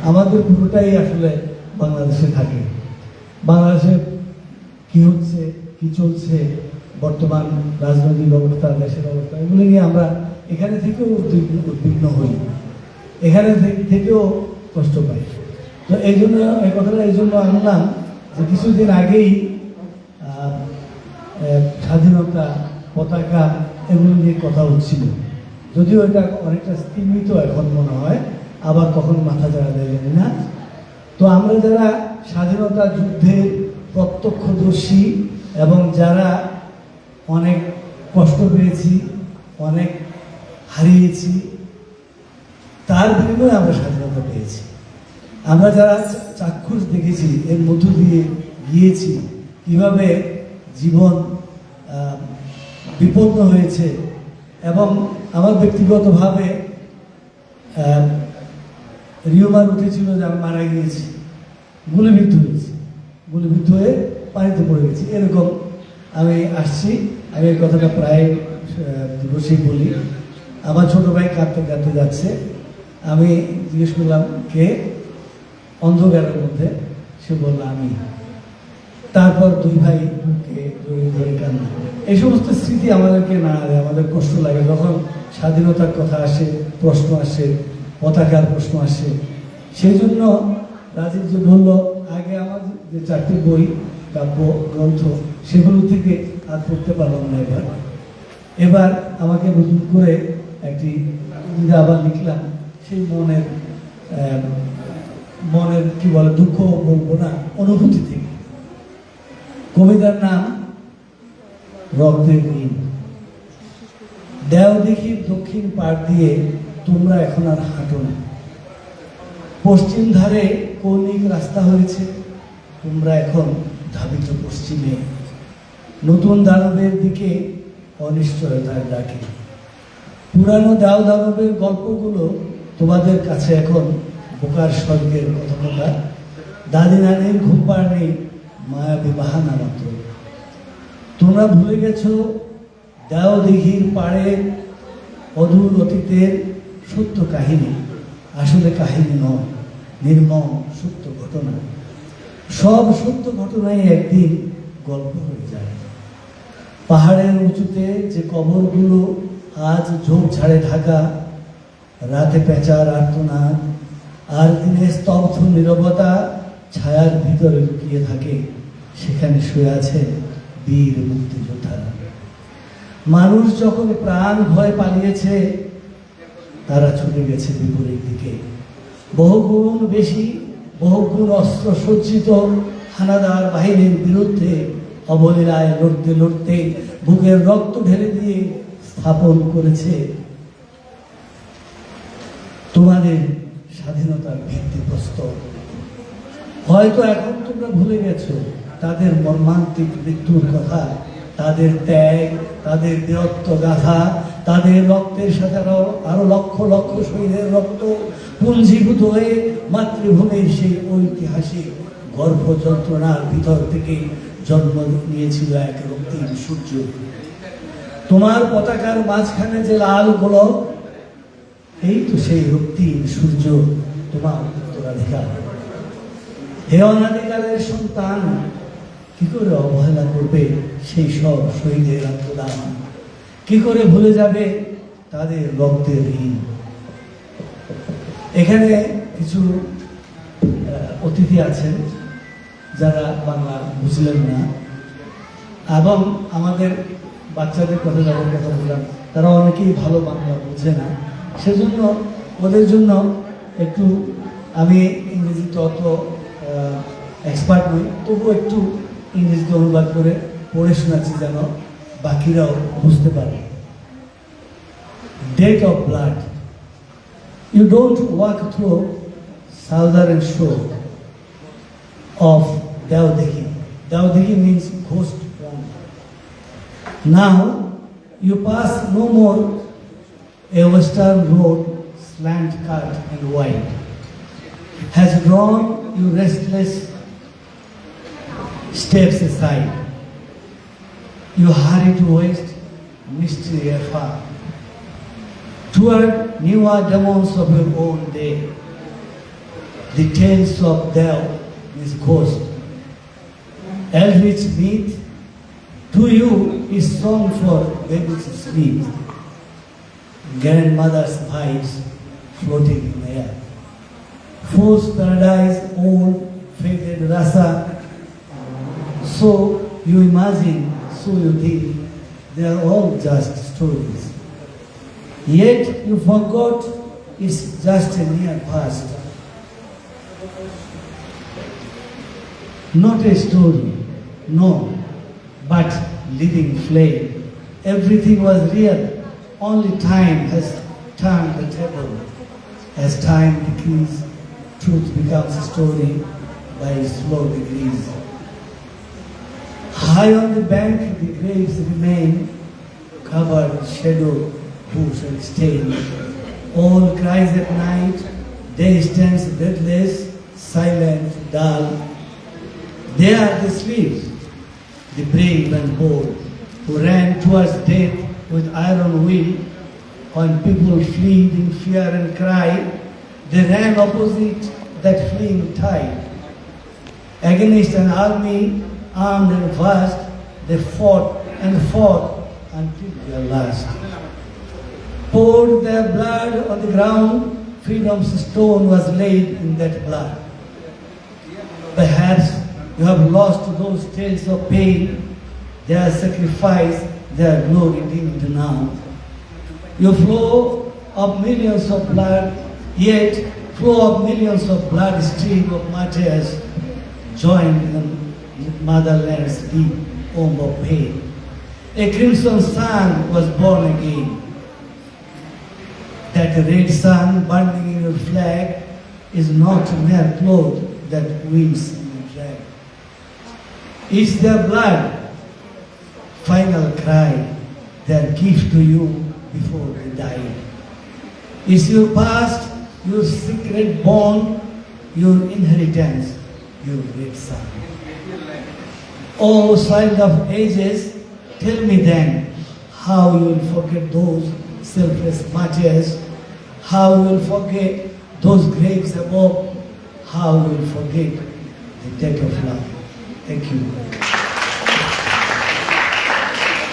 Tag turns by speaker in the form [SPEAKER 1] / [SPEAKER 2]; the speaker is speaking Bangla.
[SPEAKER 1] আমাদের পুরোটাই আসলে বাংলাদেশে থাকে। বাংলাদেশে কি হচ্ছে, কি চলছে, বর্তমান রাজনৈতিক অবস্থা, দেশের অবস্থা, এগুলো নিয়ে আমরা এখানে থেকেও উদ্বিগ্ন হই, এখানে থেকেও কষ্ট পাই। তো এই জন্য এই কথাটা এই জন্য আনলাম যে কিছুদিন আগেই স্বাধীনতা, পতাকা এগুলো নিয়ে কথা হচ্ছিল, যদিও এটা অনেকটা স্তীমিত এখন মনে হয়, আবার কখন মাথা চাড়া দেয় জানি না। তো আমরা যারা স্বাধীনতা যুদ্ধের প্রত্যক্ষদর্শী এবং যারা অনেক কষ্ট পেয়েছি, অনেক হারিয়েছি, তার বিনিময়ে আমরা স্বাধীনতা পেয়েছি। আমরা যারা চাক্ষুষ দেখেছি, এর মধ্য দিয়ে গিয়েছি, কিভাবে জীবন বিপন্ন হয়েছে, এবং আমার ব্যক্তিগতভাবে রিউমার উঠেছিল যে আমি মারা গিয়েছি, গুলিবিদ্ধ হয়েছি, গুলিবিদ্ধ হয়ে পানিতে পড়ে গেছি, এরকম আমি আসছি। আমি এই কথাটা প্রায় দিবসেই বলি। আমার ছোট ভাই কাঁদতে কাঁদতে যাচ্ছে, আমি জিজ্ঞেস করলাম কে, অন্ধকারের মধ্যে, সে বলল আমি। তারপর দুই ভাই জড়িয়ে ধরে কান্না। এই সমস্ত স্মৃতি আমাদেরকে না, আমাদের কষ্ট লাগে যখন স্বাধীনতার কথা আসে, প্রশ্ন আসে, পতাকার প্রশ্ন আসে। সেই জন্য রাজীব যে বলল, আগে আমার যে 4টি বই, কাব্য গ্রন্থ, সেগুলো থেকে আর পড়তে পারলাম না। এবার আমাকে নতুন করে একটি কবিতা আবার লিখলাম, সেই মনের কি বলে, দুঃখ বলবো না, অনুভূতি থেকে। কবিতার নাম রক্তের ঋণ। দেও দেখি দক্ষিণ পাড় দিয়ে তোমরা এখন আর হাঁটো না, পশ্চিম ধারে কৌণিক রাস্তা হয়েছে, তোমরা এখন ধাবিত পশ্চিমে। নতুন দানবের দিকে অনিশ্চয়তার ডাকে। পুরানো দাও দানবের গল্পগুলো তোমাদের কাছে এখন বোকার স্বর্গের কথকতা। দাদি নানির ঘুম পাড় নেই, মায়াবী বাহানা মাত্র। তোমরা ভুলে গেছো দেও দিঘির পাড়ে অদূর অতীতের সত্য কাহিনী, আসলে কাহিনী নয়, নির্মম সত্য ঘটনা। সব সত্য ঘটনাই একদিন গল্প হয়ে যায়। পাহাড়ের উঁচুতে যে কবরগুলো আজ ঝোপঝাড়ে ঢাকা, রাতে পেঁচার আর্তনাদ আর দিনে স্তব্ধ নীরবতা ছায়ার ভিতরে লুকিয়ে থাকে, সেখানে শুয়ে আছে বীর মুক্তিযোদ্ধারা। মানুষ যখন প্রাণ ভয় পালিয়েছে, তারা ছুটে গেছে বিপরীত দিকে। বহুগুণ বেশি, বহুগুণ অস্ত্র সজ্জিত হানাদার বাহিনীর বিরুদ্ধে অবলীলায় লড়তে লড়তে বুকের রক্ত ঢেলে দিয়ে স্থাপন করেছে তোমাদের স্বাধীনতার ভিত্তিপ্রস্তর। হয়তো এখন তোমরা ভুলে গেছো তাদের মর্মান্তিক মৃত্যুর কথা, তাদের ত্যাগ, তাদের বীরত্ব গাথা, তাদের রক্তের সাথে আরো লক্ষ লক্ষ শহীদের রক্ত পুঞ্জীভূত হয়ে মাতৃভূমির সেই ঐতিহাসিক গর্ভ যন্ত্রণার ভিতর থেকে জন্ম নিয়েছিল এক রক্তিম সূর্য। তোমার পতাকার মাঝখানে যে লাল গোলক, এই তো সেই রক্তিম সূর্য, তোমার উত্তরাধিকার। হে অনাদিকালের সন্তান, কি করে অবহেলা করবে সেই সব শহীদের আত্মদান? কি করে ভুলে যাবে তাদের রক্তের ঋণ? এখানে কিছু অতিথি আছেন যারা বাংলা বুঝলেন না, এবং আমাদের বাচ্চাদের কথা যাদের কথা বললাম, তারা অনেকেই ভালো বাংলা বুঝে না। সেজন্য ওদের জন্য একটু, আমি ইংরেজিতে অত এক্সপার্ট নই, তবুও একটু ইংরেজিতে অনুবাদ করে পড়ে শোনাচ্ছি যেন বাকিরাও বুঝতে পারে। Debt of blood. You don't walk through southern shore of Deodhiki. Deodhiki means ghost town. Now you pass no more a western road, slant cut and wide, has drawn you restless steps aside. You hurry to west, mystery afar, toward newer demons of your own day. The tales of thou is ghost. Eldritch myth to you is song for baby's sleep. Grandmother's vibes floating in the air. Forced paradise, old faded rasa. So you imagine, so you think, they are all just stories. Yet you forgot it's just a near past. Not a story, no, but living flame. Everything was real, only time has turned the table. As time decreases, truth becomes a story by slow degrees. High on the bank, the graves remain, covered shadow, bush and stain. All cries at night, day stands breathless, silent, dull. They are the slaves, the brave and bold, who ran towards death with iron will. When people fled in fear and cry, they ran opposite that fleeing tide. Against an army armed and vast, they fought until their last. Poured their blood on the ground, freedom's stone was laid in that blood. Perhaps you have lost those tales of pain, their sacrifice, their glory dimmed now. You flow of millions of blood, yet flow of millions of blood stream of martyrs joined in motherland's deep home of pain. A crimson sun was born again. That red sun burning in your flag is not mere cloth that winds in drag. Is their blood, final cry, their gift to you before they die? Is your past, your secret bond, your inheritance, your red sun? O child of ages, tell me then how you will forget those selfless martyrs, how you will forget those graves above, how you will forget the death of love. Thank you.